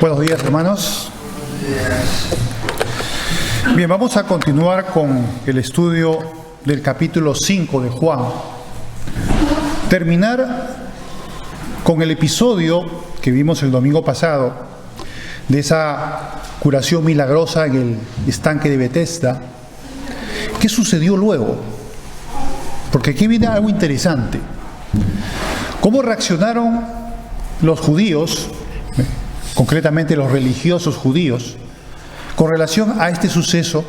Buenos días, hermanos. Bien, vamos a continuar con el estudio del capítulo 5 de Juan. Terminar con el episodio que vimos el domingo pasado, de esa curación milagrosa en el estanque de Betesda. ¿Qué sucedió luego? Porque aquí viene algo interesante. ¿Cómo reaccionaron los judíos, concretamente los religiosos judíos, con relación a este suceso?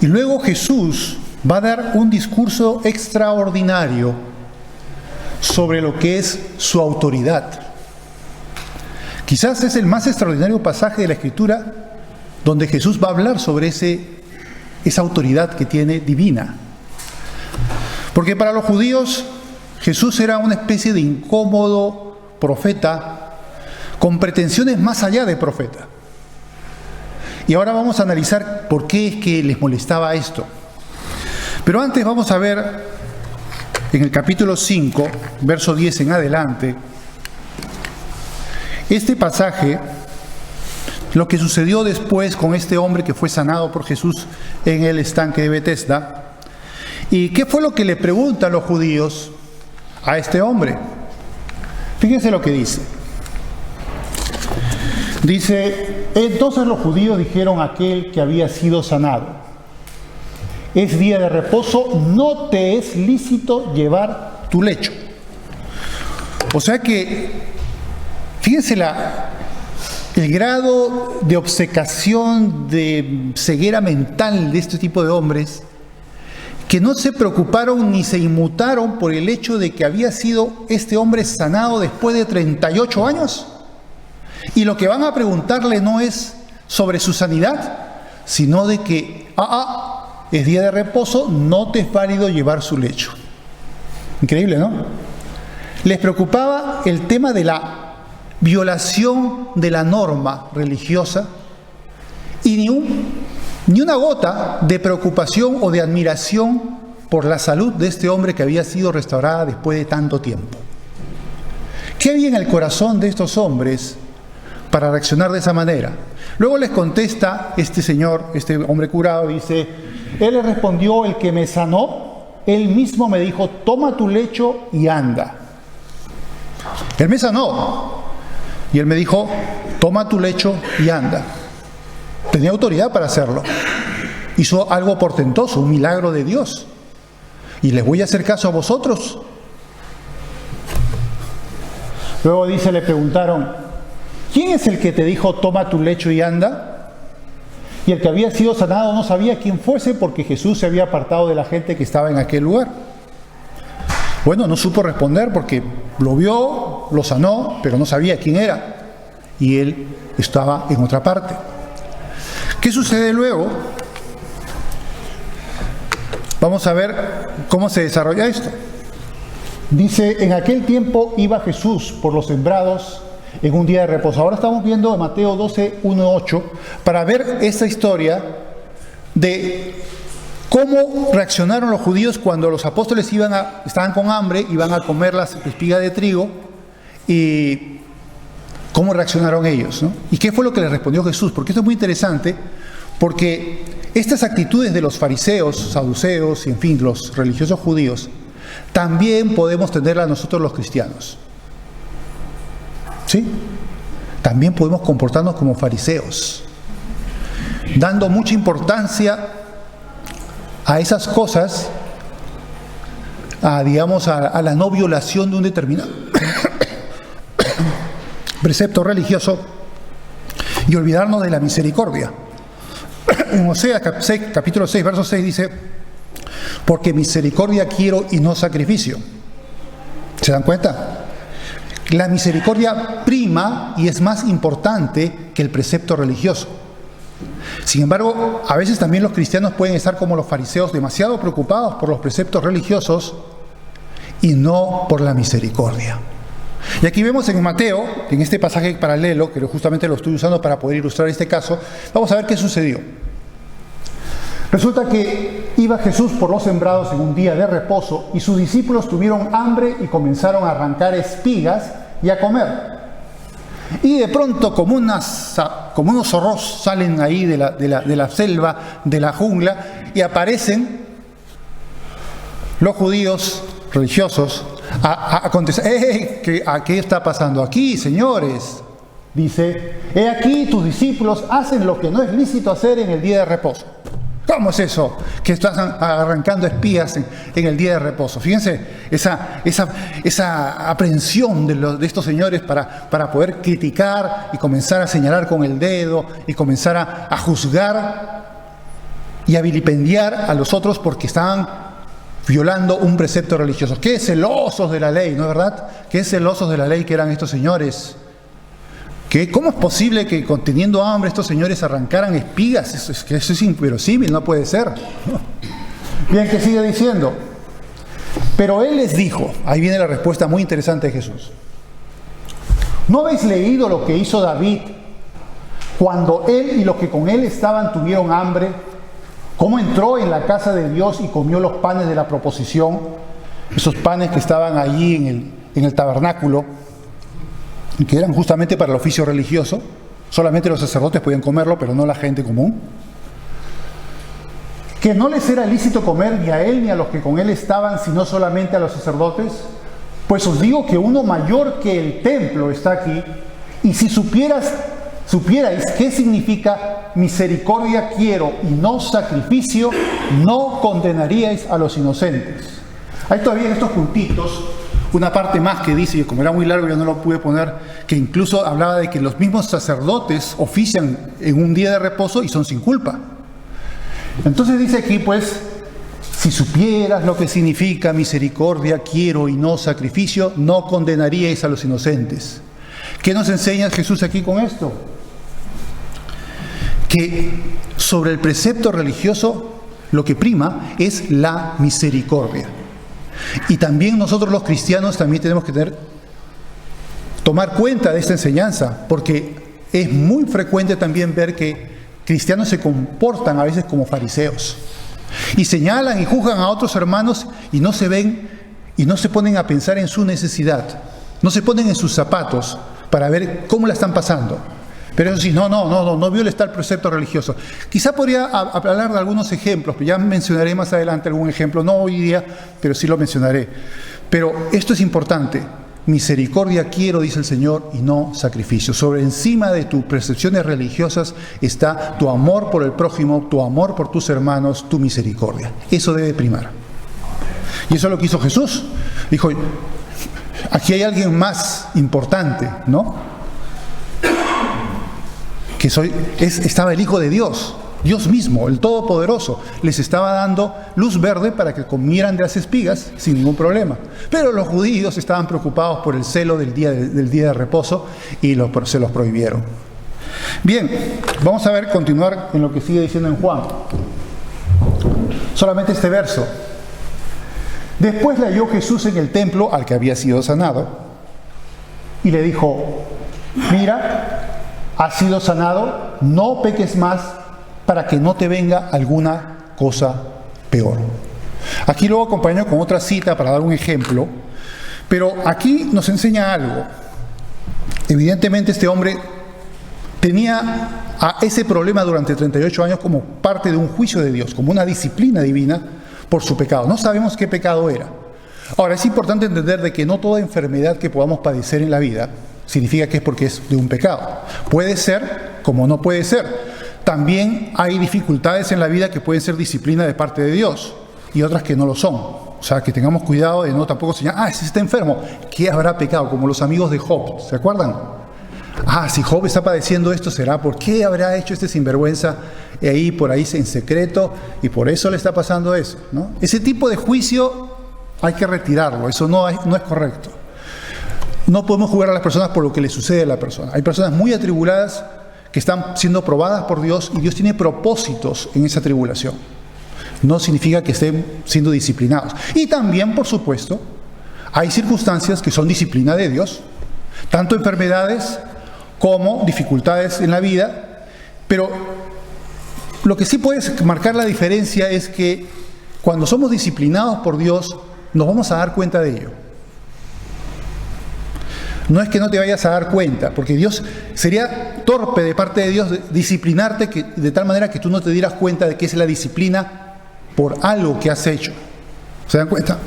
Y luego Jesús va a dar un discurso extraordinario sobre lo que es su autoridad. Quizás es el más extraordinario pasaje de la Escritura donde Jesús va a hablar sobre esa autoridad que tiene divina. Porque para los judíos Jesús era una especie de incómodo profeta con pretensiones más allá de profeta. Y ahora vamos a analizar por qué es que les molestaba esto. Pero antes vamos a ver en el capítulo 5, verso 10 en adelante, este pasaje, lo que sucedió después con este hombre que fue sanado por Jesús en el estanque de Betesda. ¿Y qué fue lo que le preguntan los judíos a este hombre? Fíjense lo que dice. Dice: entonces los judíos dijeron a aquel que había sido sanado: es día de reposo, no te es lícito llevar tu lecho. O sea que, fíjense el grado de obcecación, de ceguera mental de este tipo de hombres, que no se preocuparon ni se inmutaron por el hecho de que había sido este hombre sanado después de 38 años. Y lo que van a preguntarle no es sobre su sanidad, sino de que, es día de reposo, no te es válido llevar su lecho. Increíble, ¿no? Les preocupaba el tema de la violación de la norma religiosa y ni una gota de preocupación o de admiración por la salud de este hombre que había sido restaurada después de tanto tiempo. ¿Qué había en el corazón de estos hombres para reaccionar de esa manera? Luego les contesta este señor, este hombre curado, dice: él le respondió: el que me sanó, él mismo me dijo, toma tu lecho y anda. Él me sanó y él me dijo, toma tu lecho y anda. Tenía autoridad para hacerlo. Hizo algo portentoso, un milagro de Dios. ¿Y les voy a hacer caso a vosotros? Luego dice, le preguntaron: ¿quién es el que te dijo, toma tu lecho y anda? Y el que había sido sanado no sabía quién fuese, porque Jesús se había apartado de la gente que estaba en aquel lugar. Bueno, no supo responder porque lo vio, lo sanó, pero no sabía quién era. Y él estaba en otra parte. ¿Qué sucede luego? Vamos a ver cómo se desarrolla esto. Dice: en aquel tiempo iba Jesús por los sembrados en un día de reposo. Ahora estamos viendo Mateo 12, 1-8, para ver esta historia de cómo reaccionaron los judíos cuando los apóstoles estaban con hambre, iban a comer las espigas de trigo, y cómo reaccionaron ellos, ¿no? ¿Y qué fue lo que les respondió Jesús? Porque esto es muy interesante, porque estas actitudes de los fariseos, saduceos y en fin, los religiosos judíos, también podemos tenerlas nosotros los cristianos. ¿Sí? También podemos comportarnos como fariseos, dando mucha importancia a esas cosas, a la no violación de un determinado precepto religioso, y olvidarnos de la misericordia. En Oseas capítulo 6, verso 6 dice: porque misericordia quiero y no sacrificio. ¿Se dan cuenta? La misericordia prima y es más importante que el precepto religioso. Sin embargo, a veces también los cristianos pueden estar como los fariseos, demasiado preocupados por los preceptos religiosos y no por la misericordia. Y aquí vemos en Mateo, en este pasaje paralelo, que justamente lo estoy usando para poder ilustrar este caso, vamos a ver qué sucedió. Resulta que iba Jesús por los sembrados en un día de reposo y sus discípulos tuvieron hambre y comenzaron a arrancar espigas y a comer. Y de pronto, como unos zorros salen ahí de la selva, de la jungla, y aparecen los judíos religiosos a contestar: ¿qué está pasando aquí, señores? Dice: he aquí tus discípulos hacen lo que no es lícito hacer en el día de reposo. ¿Cómo es eso? Que estás arrancando espías en el día de reposo. Fíjense esa aprehensión de estos señores para poder criticar y comenzar a señalar con el dedo y comenzar a juzgar y a vilipendiar a los otros porque estaban violando un precepto religioso. ¡Qué celosos de la ley!, ¿no es verdad? ¡Qué celosos de la ley que eran estos señores! ¿Cómo es posible que teniendo hambre estos señores arrancaran espigas? Eso es inverosímil, no puede ser. Bien, ¿qué sigue diciendo? Pero él les dijo, ahí viene la respuesta muy interesante de Jesús: ¿no habéis leído lo que hizo David cuando él y los que con él estaban tuvieron hambre? ¿Cómo entró en la casa de Dios y comió los panes de la proposición? Esos panes que estaban allí en el tabernáculo, que eran justamente para el oficio religioso. Solamente los sacerdotes podían comerlo, pero no la gente común. Que no les era lícito comer ni a él ni a los que con él estaban, sino solamente a los sacerdotes. Pues os digo que uno mayor que el templo está aquí, y si supierais qué significa misericordia quiero y no sacrificio, no condenaríais a los inocentes. Hay todavía en estos puntitos una parte más que dice, y como era muy largo yo no lo pude poner, que incluso hablaba de que los mismos sacerdotes ofician en un día de reposo y son sin culpa. Entonces dice aquí, pues, si supieras lo que significa misericordia quiero y no sacrificio, no condenaríais a los inocentes. ¿Qué nos enseña Jesús aquí con esto? Que sobre el precepto religioso lo que prima es la misericordia. Y también nosotros los cristianos también tenemos que tomar cuenta de esta enseñanza, porque es muy frecuente también ver que cristianos se comportan a veces como fariseos y señalan y juzgan a otros hermanos y no se ven y no se ponen a pensar en su necesidad, no se ponen en sus zapatos para ver cómo la están pasando. Pero eso sí, no violes tal precepto religioso. Quizá podría hablar de algunos ejemplos, pero ya mencionaré más adelante algún ejemplo, no hoy día, pero sí lo mencionaré. Pero esto es importante: misericordia quiero, dice el Señor, y no sacrificio. Sobre encima de tus percepciones religiosas está tu amor por el prójimo, tu amor por tus hermanos, tu misericordia. Eso debe primar. Y eso es lo que hizo Jesús. Dijo: aquí hay alguien más importante, ¿no? Estaba el Hijo de Dios, Dios mismo, el Todopoderoso, les estaba dando luz verde para que comieran de las espigas sin ningún problema. Pero los judíos estaban preocupados por el celo del día de reposo y se los prohibieron. Bien, vamos a continuar en lo que sigue diciendo en Juan. Solamente este verso. Después le halló Jesús en el templo al que había sido sanado y le dijo: mira, has sido sanado, no peques más para que no te venga alguna cosa peor. Aquí luego acompaño con otra cita para dar un ejemplo, pero aquí nos enseña algo. Evidentemente este hombre tenía ese problema durante 38 años como parte de un juicio de Dios, como una disciplina divina por su pecado. No sabemos qué pecado era. Ahora, es importante entender de que no toda enfermedad que podamos padecer en la vida significa que es porque es de un pecado. Puede ser como no puede ser. También hay dificultades en la vida que pueden ser disciplina de parte de Dios y otras que no lo son. O sea, que tengamos cuidado de no tampoco señalar: ese está enfermo, ¿qué habrá pecado? Como los amigos de Job, ¿se acuerdan? Si Job está padeciendo esto, ¿será por qué habrá hecho este sinvergüenza por ahí en secreto y por eso le está pasando eso, ¿no? Ese tipo de juicio hay que retirarlo, eso no es correcto. No podemos juzgar a las personas por lo que le sucede a la persona. Hay personas muy atribuladas que están siendo probadas por Dios y Dios tiene propósitos en esa tribulación. No significa que estén siendo disciplinados. Y también, por supuesto, hay circunstancias que son disciplina de Dios, tanto enfermedades como dificultades en la vida, pero lo que sí puede marcar la diferencia es que cuando somos disciplinados por Dios nos vamos a dar cuenta de ello. No es que no te vayas a dar cuenta, porque Dios sería torpe de parte de Dios disciplinarte de tal manera que tú no te dieras cuenta de que es la disciplina por algo que has hecho. ¿Se dan cuenta?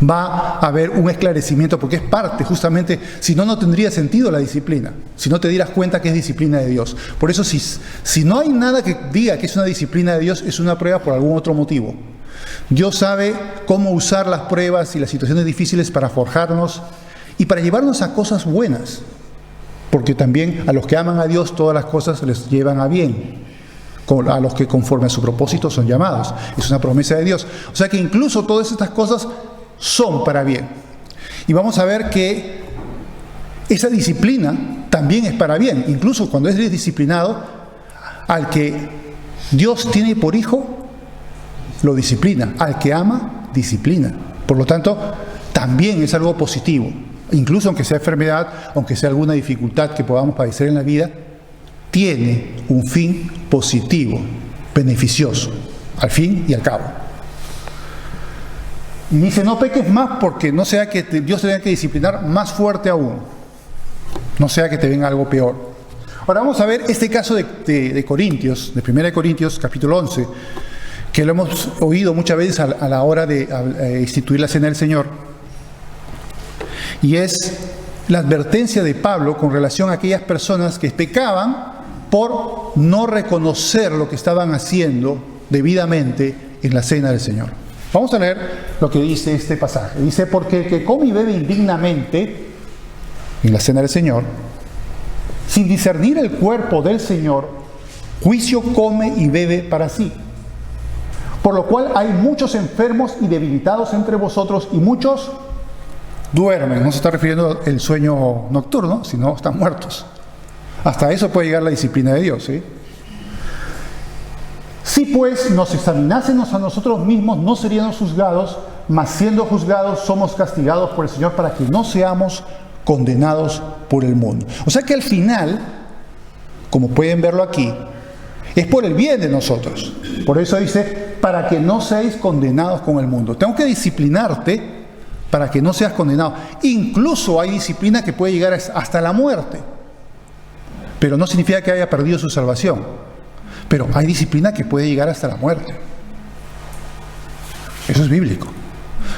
Va a haber un esclarecimiento porque es parte, justamente, si no, no tendría sentido la disciplina, si no te dieras cuenta que es disciplina de Dios. Por eso, si no hay nada que diga que es una disciplina de Dios, es una prueba por algún otro motivo. Dios sabe cómo usar las pruebas y las situaciones difíciles para forjarnos y para llevarnos a cosas buenas, porque también a los que aman a Dios todas las cosas les llevan a bien, a los que conforme a su propósito son llamados. Es una promesa de Dios. O sea que incluso todas estas cosas son para bien. Y vamos a ver que esa disciplina también es para bien. Incluso cuando es disciplinado, al que Dios tiene por hijo, lo disciplina. Al que ama, disciplina. Por lo tanto, también es algo positivo. Incluso aunque sea enfermedad, aunque sea alguna dificultad que podamos padecer en la vida, tiene un fin positivo, beneficioso, al fin y al cabo. Y dice, no peques más porque no sea que Dios te tenga que disciplinar más fuerte aún. No sea que te venga algo peor. Ahora vamos a ver este caso de Corintios, de 1 Corintios, capítulo 11, que lo hemos oído muchas veces a la hora de instituir la cena del Señor. Y es la advertencia de Pablo con relación a aquellas personas que pecaban por no reconocer lo que estaban haciendo debidamente en la cena del Señor. Vamos a leer lo que dice este pasaje. Dice, porque el que come y bebe indignamente en la cena del Señor, sin discernir el cuerpo del Señor, juicio come y bebe para sí. Por lo cual hay muchos enfermos y debilitados entre vosotros y muchos duermen. No se está refiriendo al sueño nocturno, sino están muertos. Hasta eso puede llegar la disciplina de Dios, ¿sí? Si pues nos examinásemos a nosotros mismos, no seríamos juzgados, mas siendo juzgados somos castigados por el Señor para que no seamos condenados por el mundo. O sea que al final, como pueden verlo aquí, es por el bien de nosotros. Por eso dice, para que no seáis condenados con el mundo. Tengo que disciplinarte para que no seas condenado. Incluso hay disciplina que puede llegar hasta la muerte. Pero no significa que haya perdido su salvación. Pero hay disciplina que puede llegar hasta la muerte. Eso es bíblico.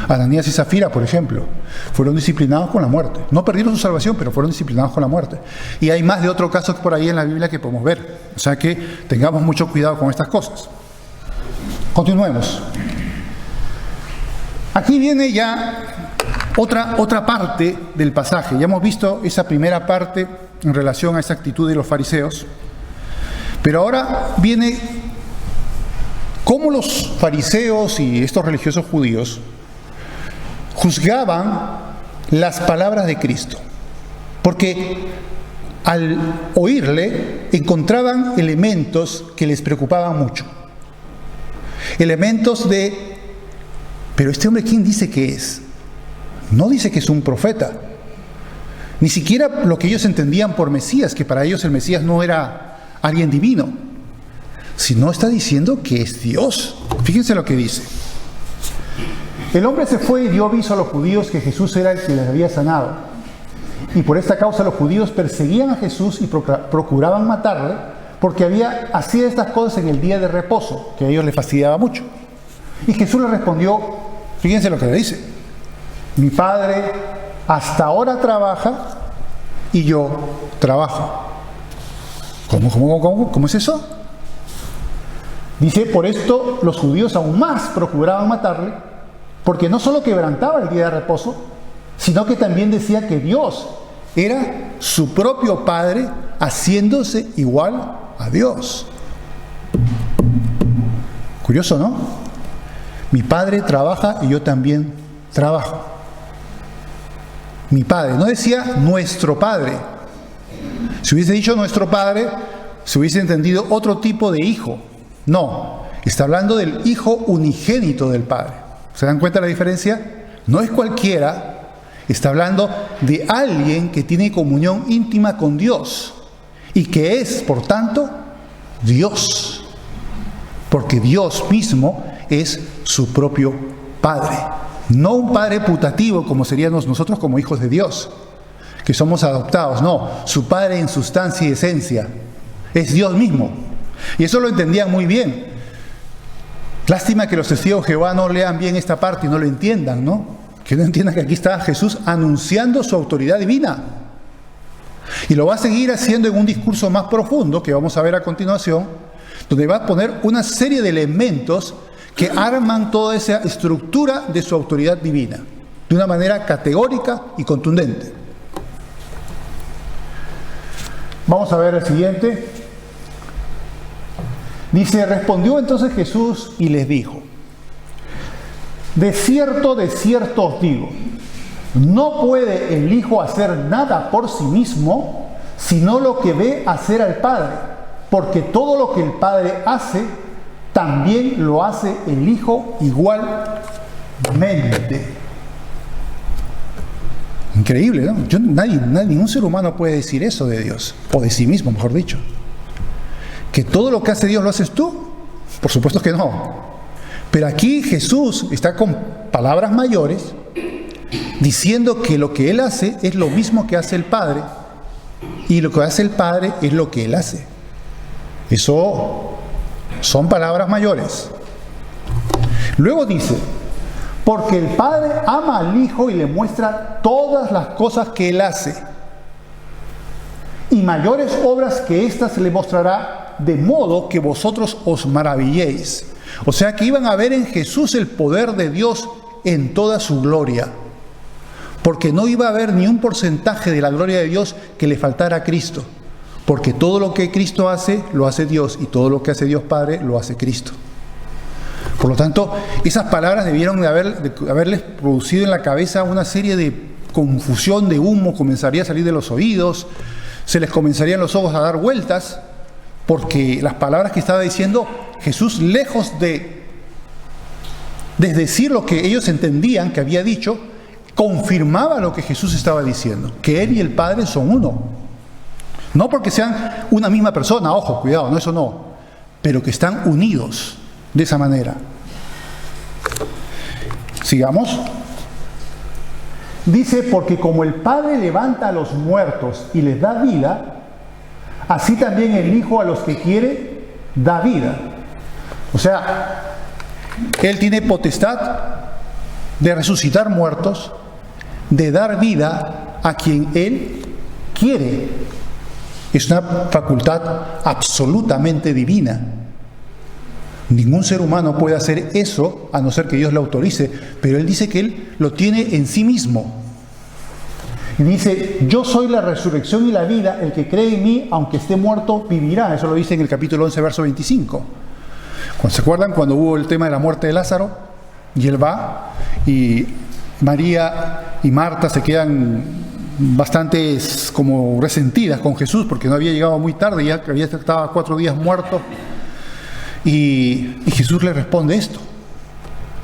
Ananías y Zafira, por ejemplo, fueron disciplinados con la muerte. No perdieron su salvación, pero fueron disciplinados con la muerte. Y hay más de otro caso por ahí en la Biblia que podemos ver. O sea que tengamos mucho cuidado con estas cosas. Continuemos. Aquí viene ya otra parte del pasaje. Ya hemos visto esa primera parte en relación a esa actitud de los fariseos. Pero ahora viene cómo los fariseos y estos religiosos judíos juzgaban las palabras de Cristo. Porque al oírle encontraban elementos que les preocupaban mucho. Elementos de, pero este hombre, ¿quién dice que es? No dice que es un profeta. Ni siquiera lo que ellos entendían por Mesías, que para ellos el Mesías no era alguien divino, sino está diciendo que es Dios. Fíjense lo que dice. El hombre se fue y dio aviso a los judíos que Jesús era el que les había sanado. Y por esta causa los judíos perseguían a Jesús y procuraban matarle, porque hacía estas cosas en el día de reposo, que a ellos les fastidiaba mucho. Y Jesús les respondió, fíjense lo que le dice: mi Padre hasta ahora trabaja y yo trabajo. ¿Cómo es eso? Dice, por esto los judíos aún más procuraban matarle, porque no solo quebrantaba el día de reposo, sino que también decía que Dios era su propio Padre, haciéndose igual a Dios. Curioso, ¿no? Mi Padre trabaja y yo también trabajo. Mi Padre, no decía nuestro Padre. Si hubiese dicho nuestro Padre, se hubiese entendido otro tipo de hijo. No, está hablando del Hijo unigénito del Padre. ¿Se dan cuenta de la diferencia? No es cualquiera, está hablando de alguien que tiene comunión íntima con Dios y que es, por tanto, Dios. Porque Dios mismo es su propio Padre. No un Padre putativo como seríamos nosotros como hijos de Dios, que somos adoptados. No, su Padre en sustancia y esencia es Dios mismo. Y eso lo entendían muy bien. Lástima que los testigos de Jehová no lean bien esta parte y no lo entiendan, ¿no? Que no entiendan que aquí está Jesús anunciando su autoridad divina. Y lo va a seguir haciendo en un discurso más profundo, que vamos a ver a continuación, donde va a poner una serie de elementos que arman toda esa estructura de su autoridad divina, de una manera categórica y contundente. Vamos a ver el siguiente. Dice, respondió entonces Jesús y les dijo, de cierto os digo, no puede el Hijo hacer nada por sí mismo, sino lo que ve hacer al Padre, porque todo lo que el Padre hace, también lo hace el Hijo igualmente. Increíble, ¿no? Ningún ser humano puede decir eso de Dios, o de sí mismo, mejor dicho. ¿Que todo lo que hace Dios lo haces tú? Por supuesto que no. Pero aquí Jesús está con palabras mayores, diciendo que lo que Él hace es lo mismo que hace el Padre, y lo que hace el Padre es lo que Él hace. Eso son palabras mayores. Luego dice, porque el Padre ama al Hijo y le muestra todas las cosas que Él hace, y mayores obras que éstas le mostrará, de modo que vosotros os maravilléis. O sea que iban a ver en Jesús el poder de Dios en toda su gloria, porque no iba a haber ni un porcentaje de la gloria de Dios que le faltara a Cristo, porque todo lo que Cristo hace, lo hace Dios, y todo lo que hace Dios Padre, lo hace Cristo. Por lo tanto, esas palabras debieron de haberles producido en la cabeza una serie de confusión, de humo, comenzaría a salir de los oídos, se les comenzarían los ojos a dar vueltas, porque las palabras que estaba diciendo Jesús, lejos de decir lo que ellos entendían que había dicho, confirmaba lo que Jesús estaba diciendo, que Él y el Padre son uno. No porque sean una misma persona, ojo, cuidado, no, eso no, pero que están unidos de esa manera. Sigamos. Dice, porque como el Padre levanta a los muertos y les da vida, así también el Hijo a los que quiere da vida. O sea, Él tiene potestad de resucitar muertos, de dar vida a quien Él quiere. Es una facultad absolutamente divina. Ningún ser humano puede hacer eso a no ser que Dios lo autorice, pero Él dice que Él lo tiene en sí mismo. Y dice, yo soy la resurrección y la vida, el que cree en mí, aunque esté muerto, vivirá. Eso lo dice en el capítulo 11, verso 25. ¿Se acuerdan cuando hubo el tema de la muerte de Lázaro? Y él va, y María y Marta se quedan bastante como resentidas con Jesús, porque no había llegado muy tarde, ya estaba 4 días muerto. Y Jesús le responde esto,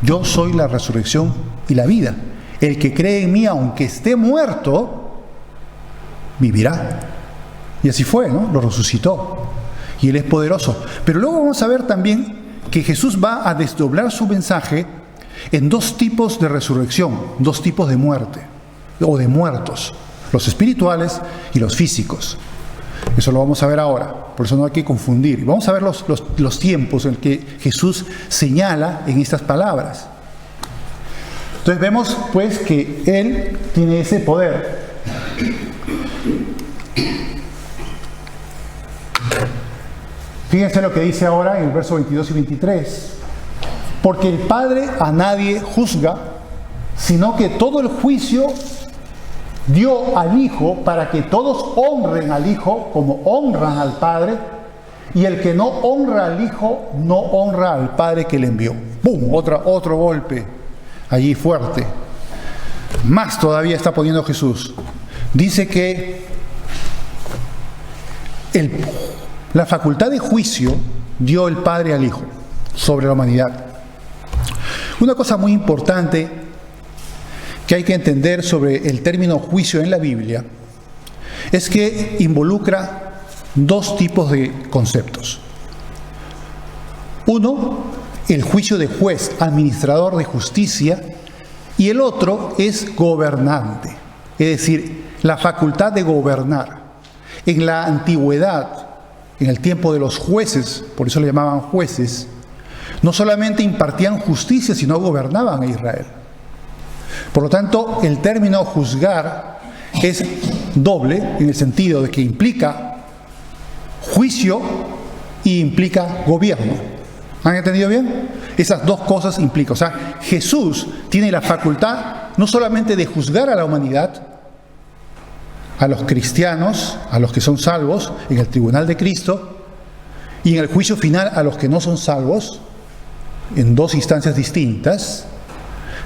yo soy la resurrección y la vida. El que cree en mí, aunque esté muerto, vivirá. Y así fue, ¿no? Lo resucitó. Y Él es poderoso. Pero luego vamos a ver también que Jesús va a desdoblar su mensaje en 2 tipos de resurrección, 2 tipos de muerte, o de muertos, los espirituales y los físicos. Eso lo vamos a ver ahora, por eso no hay que confundir. Y vamos a ver los tiempos en que Jesús señala en estas palabras. Entonces vemos pues que Él tiene ese poder. Fíjense lo que dice ahora en el verso 22 y 23. Porque el Padre a nadie juzga, sino que todo el juicio dio al Hijo para que todos honren al Hijo como honran al Padre, y el que no honra al Hijo no honra al Padre que le envió. ¡Bum! Otro golpe allí fuerte. Más todavía está poniendo Jesús. Dice que la facultad de juicio dio el Padre al Hijo sobre la humanidad. Una cosa muy importante que hay que entender sobre el término juicio en la Biblia es que involucra 2 tipos de conceptos. Uno, el juicio de juez, administrador de justicia, Y el otro es gobernante, es decir, la facultad de gobernar. En la antigüedad, en el tiempo de los jueces, por eso le llamaban jueces, no solamente impartían justicia, sino gobernaban a Israel. Por lo tanto, el término juzgar es doble, en el sentido de que implica juicio y implica gobierno. ¿Han entendido bien? Esas dos cosas implican. O sea, Jesús tiene la facultad no solamente de juzgar a la humanidad, a los cristianos, a los que son salvos, en el tribunal de Cristo, y en el juicio final a los que no son salvos, en dos instancias distintas.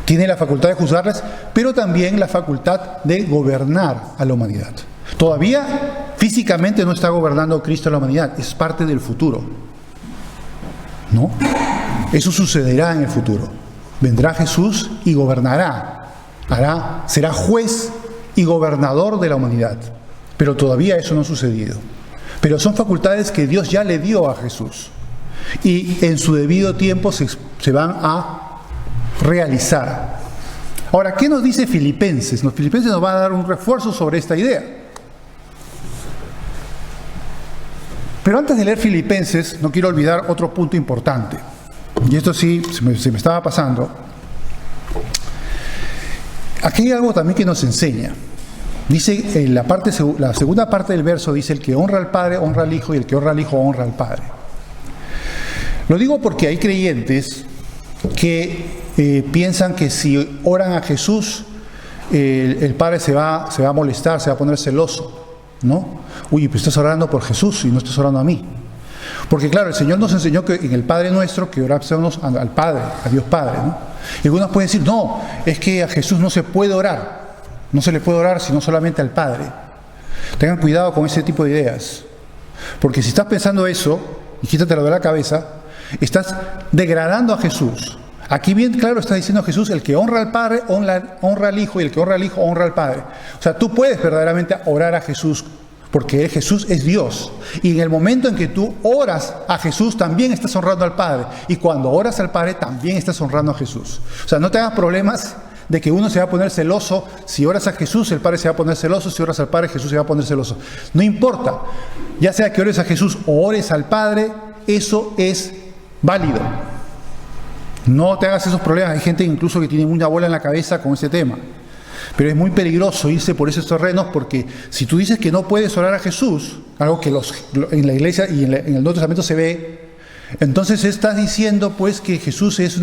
Tiene la facultad de juzgarles, pero también la facultad de gobernar a la humanidad. Todavía físicamente no está gobernando Cristo a la humanidad, es parte del futuro. ¿No? Eso sucederá en el futuro. Vendrá Jesús y gobernará. Será juez y gobernador de la humanidad. Pero todavía eso no ha sucedido. Pero son facultades que Dios ya le dio a Jesús. Y en su debido tiempo se van a realizar. Ahora, ¿qué nos dice Filipenses? Filipenses nos va a dar un refuerzo sobre esta idea. Pero antes de leer Filipenses, no quiero olvidar otro punto importante. Y esto sí, se me estaba pasando. Aquí hay algo también que nos enseña. Dice, en la segunda parte del verso dice, el que honra al Padre, honra al Hijo, y el que honra al Hijo, honra al Padre. Lo digo porque hay creyentes que piensan que si oran a Jesús, el Padre se va a molestar, se va a poner celoso, ¿no? Uy, pues estás orando por Jesús y no estás orando a mí. Porque claro, el Señor nos enseñó que en el Padre Nuestro, que oramos al Padre, a Dios Padre, ¿no? Y algunos pueden decir, no, es que a Jesús no se puede orar. No se le puede orar sino solamente al Padre. Tengan cuidado con ese tipo de ideas. Porque si estás pensando eso, y quítatelo de la cabeza, estás degradando a Jesús. Aquí bien claro está diciendo Jesús, el que honra al Padre, honra al Hijo, y el que honra al Hijo, honra al Padre. O sea, tú puedes verdaderamente orar a Jesús, porque Jesús es Dios. Y en el momento en que tú oras a Jesús, también estás honrando al Padre. Y cuando oras al Padre, también estás honrando a Jesús. O sea, no te hagas problemas de que uno se va a poner celoso. Si oras a Jesús, el Padre se va a poner celoso. Si oras al Padre, Jesús se va a poner celoso. No importa. Ya sea que ores a Jesús o ores al Padre, eso es válido. No te hagas esos problemas. Hay gente incluso que tiene una bola en la cabeza con ese tema. Pero es muy peligroso irse por esos terrenos, porque si tú dices que no puedes orar a Jesús, algo que en la iglesia y en el Nuevo Testamento se ve, entonces estás diciendo pues que Jesús es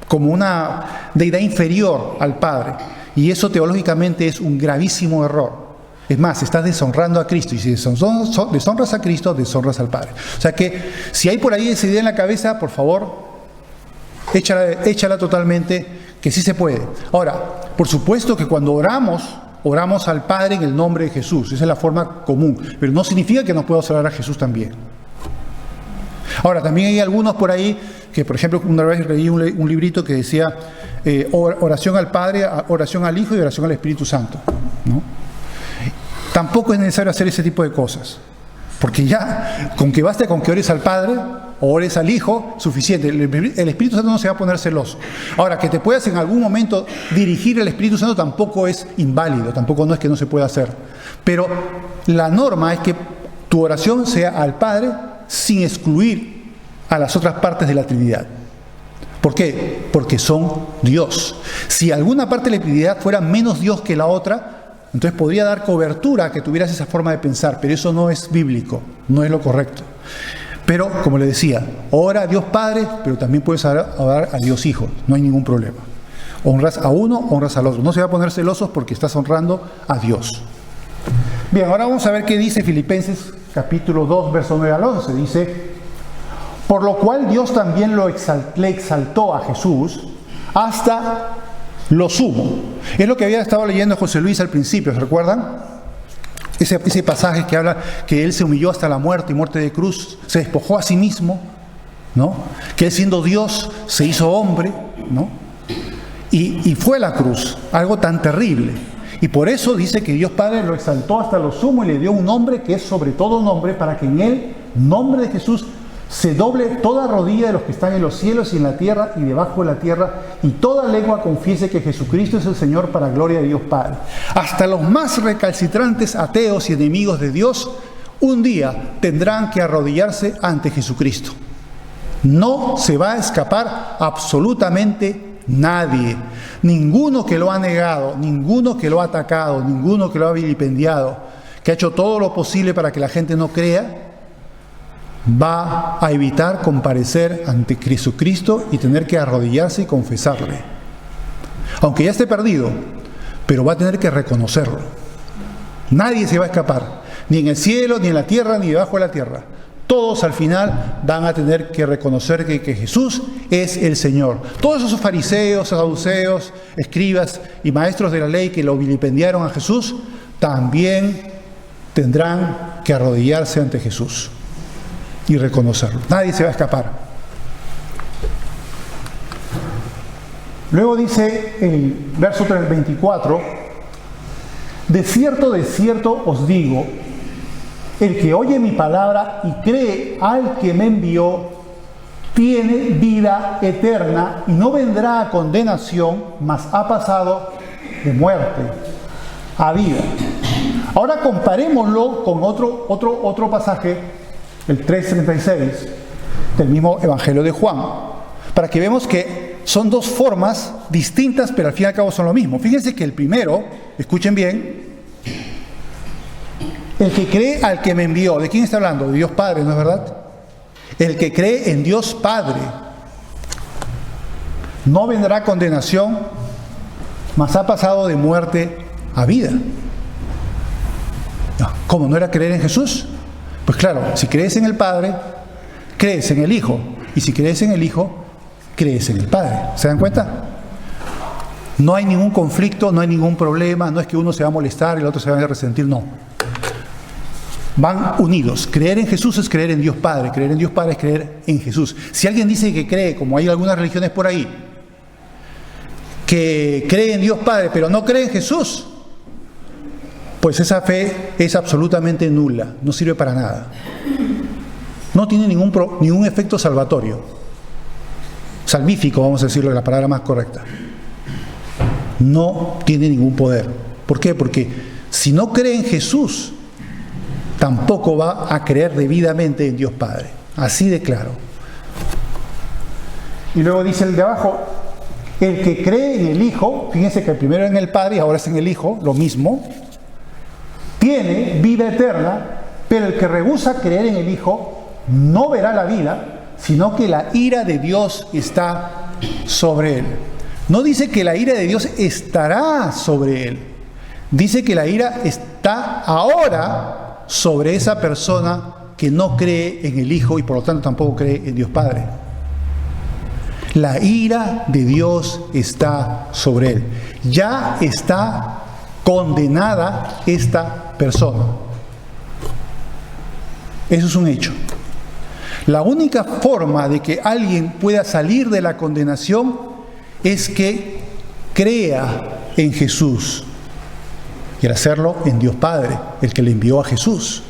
como una deidad inferior al Padre. Y eso teológicamente es un gravísimo error. Es más, estás deshonrando a Cristo, y si deshonras a Cristo, deshonras al Padre. O sea que si hay por ahí esa idea en la cabeza, por favor, échala totalmente, que sí se puede. Ahora, por supuesto que cuando oramos al Padre en el nombre de Jesús. Esa es la forma común, pero no significa que no podamos orar a Jesús también. Ahora, también hay algunos por ahí que, por ejemplo, una vez leí un librito que decía oración al Padre, oración al Hijo y oración al Espíritu Santo, ¿no? Tampoco es necesario hacer ese tipo de cosas, porque ya, con que baste con que ores al Padre o ores al Hijo, suficiente. El Espíritu Santo no se va a poner celoso. Ahora, que te puedas en algún momento dirigir al Espíritu Santo tampoco es inválido, tampoco no es que no se pueda hacer. Pero la norma es que tu oración sea al Padre sin excluir a las otras partes de la Trinidad. ¿Por qué? Porque son Dios. Si alguna parte de la Trinidad fuera menos Dios que la otra, entonces podría dar cobertura a que tuvieras esa forma de pensar, pero eso no es bíblico, no es lo correcto. Pero, como le decía, ora a Dios Padre, pero también puedes orar a Dios Hijo, no hay ningún problema. Honras a uno, honras al otro. No se va a poner celosos porque estás honrando a Dios. Bien, ahora vamos a ver qué dice Filipenses capítulo 2, verso 9 al 11. Dice, por lo cual Dios también le exaltó a Jesús hasta lo sumo. Es lo que había estado leyendo José Luis al principio, ¿se recuerdan? Ese pasaje que habla que Él se humilló hasta la muerte y muerte de cruz, se despojó a sí mismo, ¿no? Que Él siendo Dios se hizo hombre, ¿no? Y fue a la cruz, algo tan terrible. Y por eso dice que Dios Padre lo exaltó hasta lo sumo y le dio un nombre que es sobre todo nombre, para que en el nombre de Jesús se doble toda rodilla de los que están en los cielos y en la tierra y debajo de la tierra, y toda lengua confiese que Jesucristo es el Señor, para gloria de Dios Padre. Hasta los más recalcitrantes ateos y enemigos de Dios un día tendrán que arrodillarse ante Jesucristo. No se va a escapar absolutamente nadie. Ninguno que lo ha negado, ninguno que lo ha atacado, ninguno que lo ha vilipendiado, que ha hecho todo lo posible para que la gente no crea, va a evitar comparecer ante Jesucristo y tener que arrodillarse y confesarle. Aunque ya esté perdido, pero va a tener que reconocerlo. Nadie se va a escapar, ni en el cielo, ni en la tierra, ni debajo de la tierra. Todos al final van a tener que reconocer que Jesús es el Señor. Todos esos fariseos, saduceos, escribas y maestros de la ley que lo vilipendiaron a Jesús, también tendrán que arrodillarse ante Jesús y reconocerlo. Nadie se va a escapar. Luego dice el verso 24: de cierto os digo, el que oye mi palabra y cree al que me envió, tiene vida eterna y no vendrá a condenación, mas ha pasado de muerte a vida. Ahora comparémoslo con otro pasaje, el 3:36 del mismo Evangelio de Juan, para que vemos que son dos formas distintas, pero al fin y al cabo son lo mismo. Fíjense que el primero, escuchen bien, el que cree al que me envió. ¿De quién está hablando? De Dios Padre, ¿no es verdad? El que cree en Dios Padre no vendrá condenación, mas ha pasado de muerte a vida. ¿Cómo? ¿No era creer en Jesús? Pues claro, si crees en el Padre, crees en el Hijo. Y si crees en el Hijo, crees en el Padre. ¿Se dan cuenta? No hay ningún conflicto, no hay ningún problema, no es que uno se va a molestar y el otro se va a resentir, no. Van unidos. Creer en Jesús es creer en Dios Padre. Creer en Dios Padre es creer en Jesús. Si alguien dice que cree, como hay algunas religiones por ahí, que cree en Dios Padre pero no cree en Jesús, pues esa fe es absolutamente nula, no sirve para nada. No tiene ningún efecto salvatorio, salvífico, vamos a decirlo de la palabra más correcta. No tiene ningún poder. ¿Por qué? Porque si no cree en Jesús, tampoco va a creer debidamente en Dios Padre. Así de claro. Y luego dice el de abajo, el que cree en el Hijo, fíjense que primero en el Padre y ahora es en el Hijo, lo mismo, tiene vida eterna, pero el que rehúsa creer en el Hijo no verá la vida, sino que la ira de Dios está sobre él. No dice que la ira de Dios estará sobre él, dice que la ira está ahora sobre esa persona que no cree en el Hijo y por lo tanto tampoco cree en Dios Padre. La ira de Dios está sobre él. Ya está condenada esta persona. Eso es un hecho. La única forma de que alguien pueda salir de la condenación es que crea en Jesús. Y al hacerlo en Dios Padre, el que le envió a Jesús.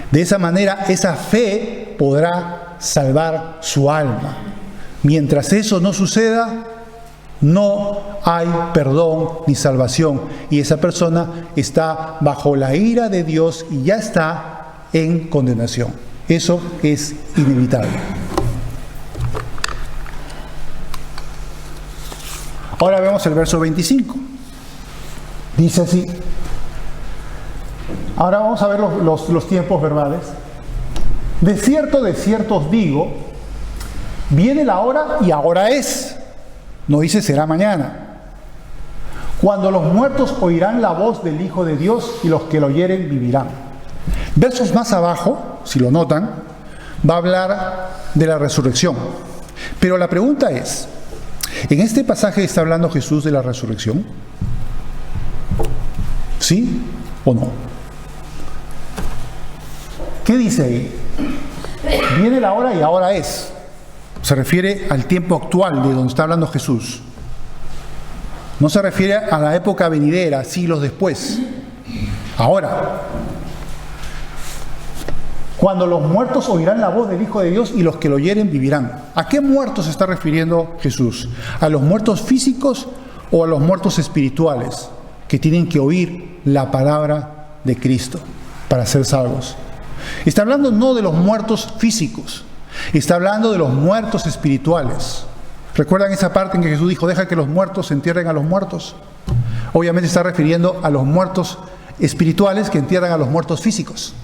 De esa manera, esa fe podrá salvar su alma. Mientras eso no suceda, no hay perdón ni salvación. Y esa persona está bajo la ira de Dios y ya está en condenación. Eso es inevitable. Ahora vemos el verso 25. Dice así. Ahora vamos a ver los tiempos verbales. De cierto os digo, viene la hora y ahora es. No dice será mañana. Cuando los muertos oirán la voz del Hijo de Dios y los que lo oyeren vivirán. Versos más abajo, si lo notan, va a hablar de la resurrección. Pero la pregunta es, ¿en este pasaje está hablando Jesús de la resurrección? ¿Sí o no? ¿Qué dice ahí? Viene la hora y ahora es. Se refiere al tiempo actual de donde está hablando Jesús. No se refiere a la época venidera, siglos después. Ahora, Cuando los muertos oirán la voz del Hijo de Dios y los que lo oyeren vivirán. ¿A qué muertos se está refiriendo Jesús? ¿A los muertos físicos o a los muertos espirituales que tienen que oír la palabra de Cristo para ser salvos? Está hablando no de los muertos físicos, está hablando de los muertos espirituales. ¿Recuerdan esa parte en que Jesús dijo, deja que los muertos entierren a los muertos? Obviamente está refiriendo a los muertos espirituales que entierran a los muertos físicos.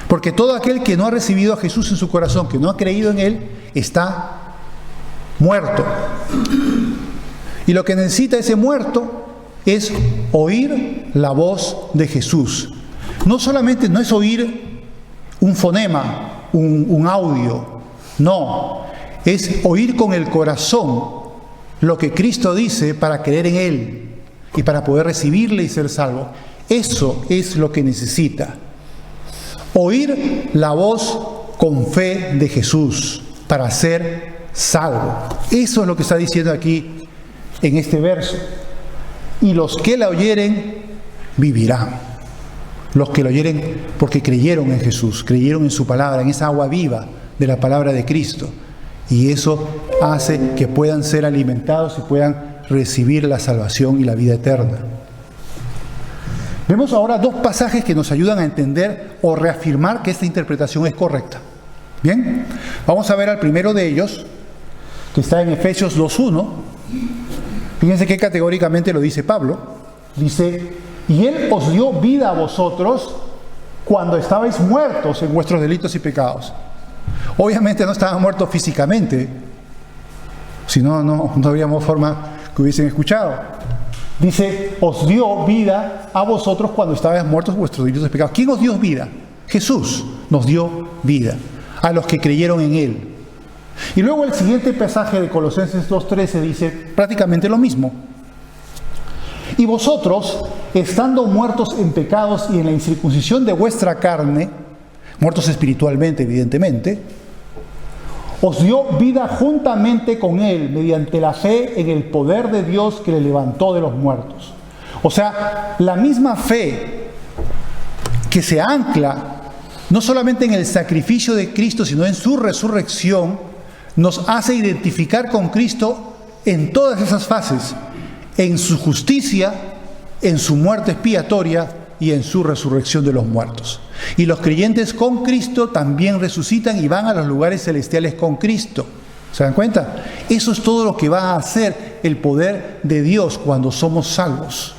Porque todo aquel que no ha recibido a Jesús en su corazón, que no ha creído en Él, está muerto. Y lo que necesita ese muerto es oír la voz de Jesús. No solamente no es oír un fonema, un audio, no, es oír con el corazón lo que Cristo dice para creer en Él y para poder recibirle y ser salvo. Eso es lo que necesita. Oír la voz con fe de Jesús para ser salvo. Eso es lo que está diciendo aquí en este verso. Y los que la oyeren vivirán. Los que la oyeren porque creyeron en Jesús, creyeron en su palabra, en esa agua viva de la palabra de Cristo. Y eso hace que puedan ser alimentados y puedan recibir la salvación y la vida eterna. Vemos ahora dos pasajes que nos ayudan a entender o reafirmar que esta interpretación es correcta. Bien, vamos a ver al primero de ellos, que está en Efesios 2:1. Fíjense que categóricamente lo dice Pablo. Dice, y Él os dio vida a vosotros cuando estabais muertos en vuestros delitos y pecados. Obviamente no estaban muertos físicamente, si no, no habríamos forma que hubiesen escuchado. Dice, os dio vida a vosotros cuando estabais muertos en vuestros delitos y pecados. ¿Quién os dio vida? Jesús nos dio vida, a los que creyeron en Él. Y luego el siguiente pasaje de Colosenses 2:13 dice prácticamente lo mismo. Y vosotros, estando muertos en pecados y en la incircuncisión de vuestra carne, muertos espiritualmente evidentemente, os dio vida juntamente con Él mediante la fe en el poder de Dios que le levantó de los muertos. O sea, la misma fe que se ancla no solamente en el sacrificio de Cristo, sino en su resurrección, nos hace identificar con Cristo en todas esas fases, en su justicia, en su muerte expiatoria y en su resurrección de los muertos. Y los creyentes con Cristo también resucitan y van a los lugares celestiales con Cristo. ¿Se dan cuenta? Eso es todo lo que va a hacer el poder de Dios cuando somos salvos.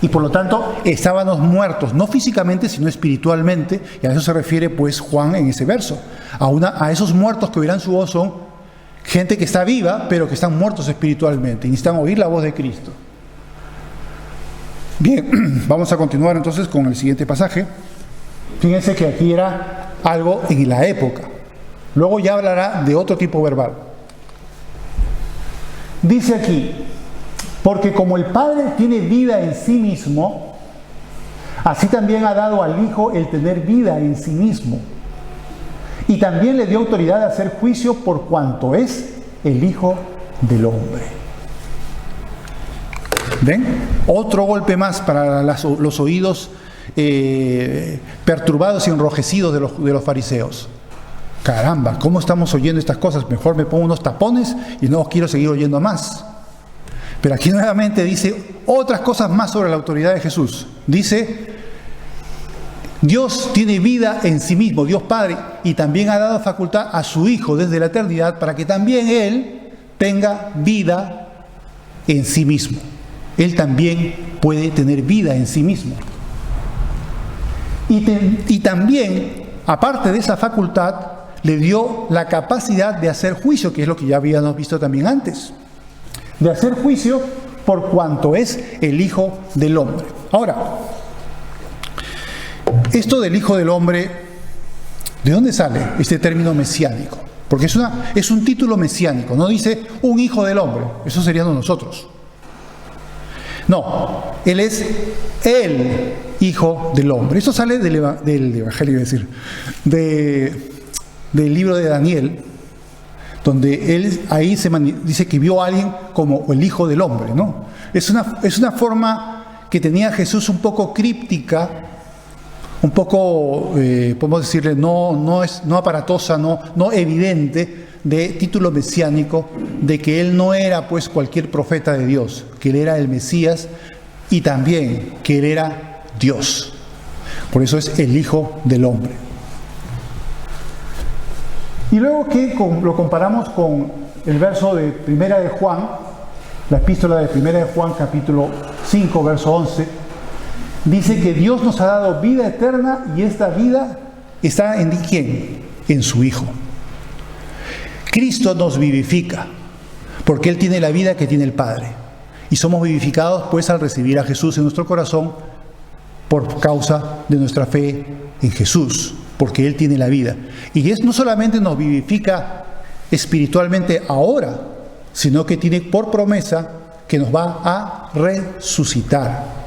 Y por lo tanto, estábamos muertos, no físicamente, sino espiritualmente, y a eso se refiere pues Juan en ese verso. A esos muertos que oirán su voz son gente que está viva, pero que están muertos espiritualmente, y necesitan oír la voz de Cristo. Bien, vamos a continuar entonces con el siguiente pasaje. Fíjense que aquí era algo en la época. Luego ya hablará de otro tipo verbal. Dice aquí, porque como el Padre tiene vida en sí mismo, así también ha dado al Hijo el tener vida en sí mismo. Y también le dio autoridad de hacer juicio por cuanto es el Hijo del Hombre. ¿Ven? Otro golpe más para los oídos perturbados y enrojecidos de los fariseos. Caramba, ¿cómo estamos oyendo estas cosas? Mejor me pongo unos tapones y no quiero seguir oyendo más. Pero aquí nuevamente dice otras cosas más sobre la autoridad de Jesús. Dice, Dios tiene vida en sí mismo, Dios Padre, y también ha dado facultad a su Hijo desde la eternidad para que también Él tenga vida en sí mismo. Él también puede tener vida en sí mismo. Y también, aparte de esa facultad, le dio la capacidad de hacer juicio, que es lo que ya habíamos visto también antes. De hacer juicio por cuanto es el Hijo del Hombre. Ahora, esto del Hijo del Hombre, ¿de dónde sale este término mesiánico? Porque es un título mesiánico, no dice un Hijo del Hombre, eso seríamos nosotros. No, Él es el Hijo del Hombre. Esto sale del Evangelio, del libro de Daniel, donde él ahí dice que vio a alguien como el Hijo del Hombre, ¿no? Es una forma que tenía Jesús un poco críptica, un poco, podemos decirle, no aparatosa, no evidente, de título mesiánico, de que él no era pues cualquier profeta de Dios, que él era el Mesías y también que él era Dios. Por eso es el Hijo del Hombre. Y luego que lo comparamos con el verso de Primera de Juan, la epístola de Primera de Juan, capítulo 5, verso 11, dice que Dios nos ha dado vida eterna y esta vida está en ¿quién? En su Hijo. Cristo nos vivifica, porque Él tiene la vida que tiene el Padre. Y somos vivificados pues al recibir a Jesús en nuestro corazón por causa de nuestra fe en Jesús, porque Él tiene la vida. Y no solamente nos vivifica espiritualmente ahora, sino que tiene por promesa que nos va a resucitar.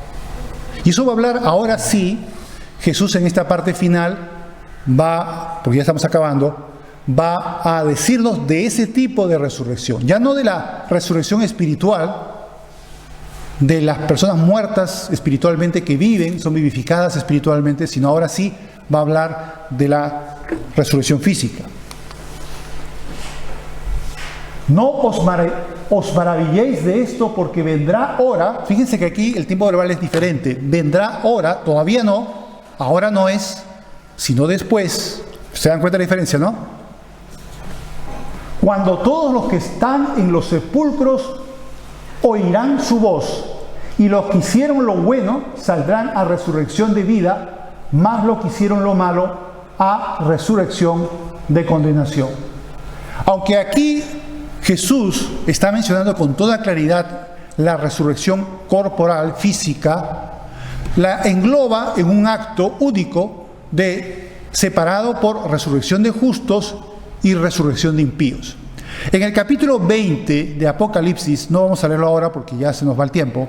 Y eso va a hablar ahora sí, Jesús en esta parte final va, porque ya estamos acabando, va a decirnos de ese tipo de resurrección, ya no de la resurrección espiritual, de las personas muertas espiritualmente que viven, son vivificadas espiritualmente, sino ahora sí va a hablar de la resurrección física. No os maravilléis de esto, porque vendrá hora, fíjense que aquí el tiempo verbal es diferente, vendrá hora, todavía no, ahora no es, sino después, ¿se dan cuenta de la diferencia, no? Cuando todos los que están en los sepulcros oirán su voz, y los que hicieron lo bueno saldrán a resurrección de vida, mas los que hicieron lo malo a resurrección de condenación. Aunque aquí Jesús está mencionando con toda claridad la resurrección corporal, física, la engloba en un acto único separado por resurrección de justos y resurrección de impíos. En el capítulo 20 de Apocalipsis, no vamos a leerlo ahora porque ya se nos va el tiempo.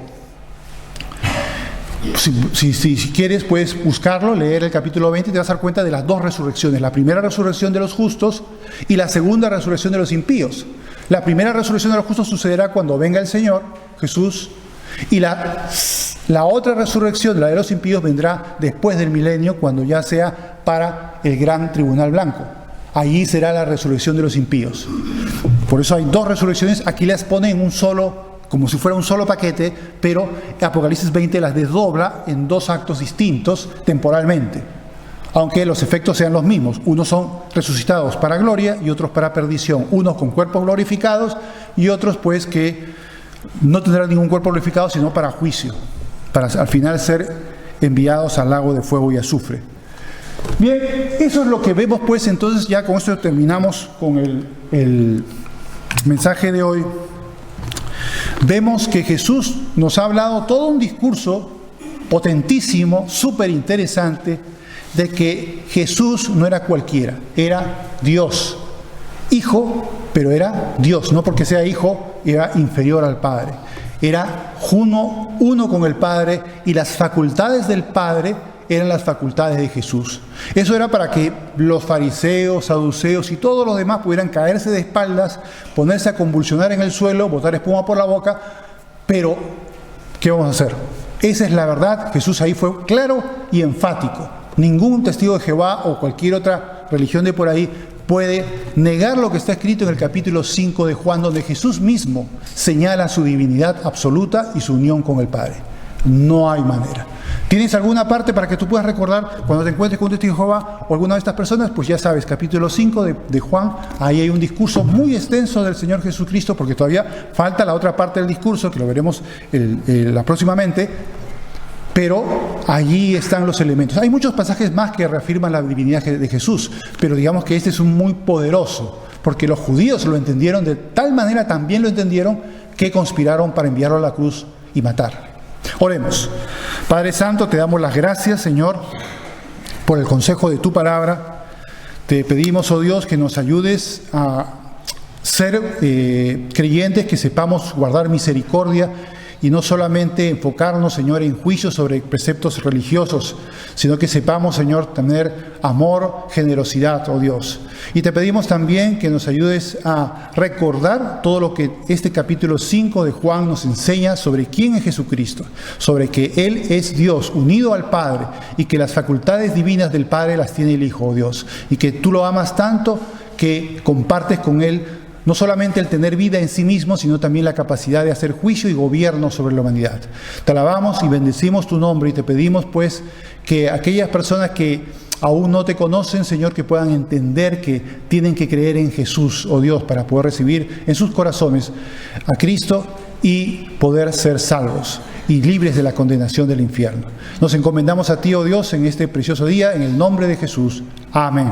Si quieres puedes buscarlo, leer el capítulo 20 y te vas a dar cuenta de las dos resurrecciones. La primera resurrección de los justos y la segunda resurrección de los impíos. La primera resurrección de los justos sucederá cuando venga el Señor Jesús, y la otra resurrección, la de los impíos, vendrá después del milenio, cuando ya sea para el gran tribunal blanco. Allí será la resurrección de los impíos. Por eso hay dos resurrecciones, aquí las pone en un solo, como si fuera un solo paquete, pero Apocalipsis 20 las desdobla en dos actos distintos temporalmente, aunque los efectos sean los mismos. Unos son resucitados para gloria y otros para perdición. Unos con cuerpos glorificados y otros pues que no tendrán ningún cuerpo glorificado, sino para juicio, para al final ser enviados al lago de fuego y azufre. Bien, eso es lo que vemos pues. Entonces ya con esto terminamos con el mensaje de hoy. Vemos que Jesús nos ha hablado todo un discurso potentísimo, súper interesante, de que Jesús no era cualquiera, era Dios, Hijo, pero era Dios, no porque sea Hijo era inferior al Padre, era uno con el Padre, y las facultades del Padre eran las facultades de Jesús. Eso era para que los fariseos, saduceos y todos los demás pudieran caerse de espaldas, ponerse a convulsionar en el suelo, botar espuma por la boca. Pero, ¿qué vamos a hacer? Esa es la verdad. Jesús ahí fue claro y enfático. Ningún testigo de Jehová o cualquier otra religión de por ahí puede negar lo que está escrito en el capítulo 5 de Juan, donde Jesús mismo señala su divinidad absoluta y su unión con el Padre. No hay manera. ¿Tienes alguna parte para que tú puedas recordar cuando te encuentres con un testigo de Jehová o alguna de estas personas? Pues ya sabes, capítulo 5 de Juan, ahí hay un discurso muy extenso del Señor Jesucristo, porque todavía falta la otra parte del discurso, que lo veremos próximamente, pero allí están los elementos. Hay muchos pasajes más que reafirman la divinidad de Jesús, pero digamos que este es un muy poderoso, porque los judíos lo entendieron de tal manera, también lo entendieron, que conspiraron para enviarlo a la cruz y matar. Oremos. Padre Santo, te damos las gracias, Señor, por el consejo de tu palabra. Te pedimos, oh Dios, que nos ayudes a ser creyentes, que sepamos guardar misericordia y no solamente enfocarnos, Señor, en juicios sobre preceptos religiosos, sino que sepamos, Señor, tener amor, generosidad, oh Dios. Y te pedimos también que nos ayudes a recordar todo lo que este capítulo 5 de Juan nos enseña sobre quién es Jesucristo, sobre que Él es Dios, unido al Padre, y que las facultades divinas del Padre las tiene el Hijo, oh Dios, y que tú lo amas tanto que compartes con Él no solamente el tener vida en sí mismo, sino también la capacidad de hacer juicio y gobierno sobre la humanidad. Te alabamos y bendecimos tu nombre y te pedimos pues que aquellas personas que aún no te conocen, Señor, que puedan entender que tienen que creer en Jesús, oh Dios, para poder recibir en sus corazones a Cristo y poder ser salvos y libres de la condenación del infierno. Nos encomendamos a ti, oh Dios, en este precioso día, en el nombre de Jesús. Amén.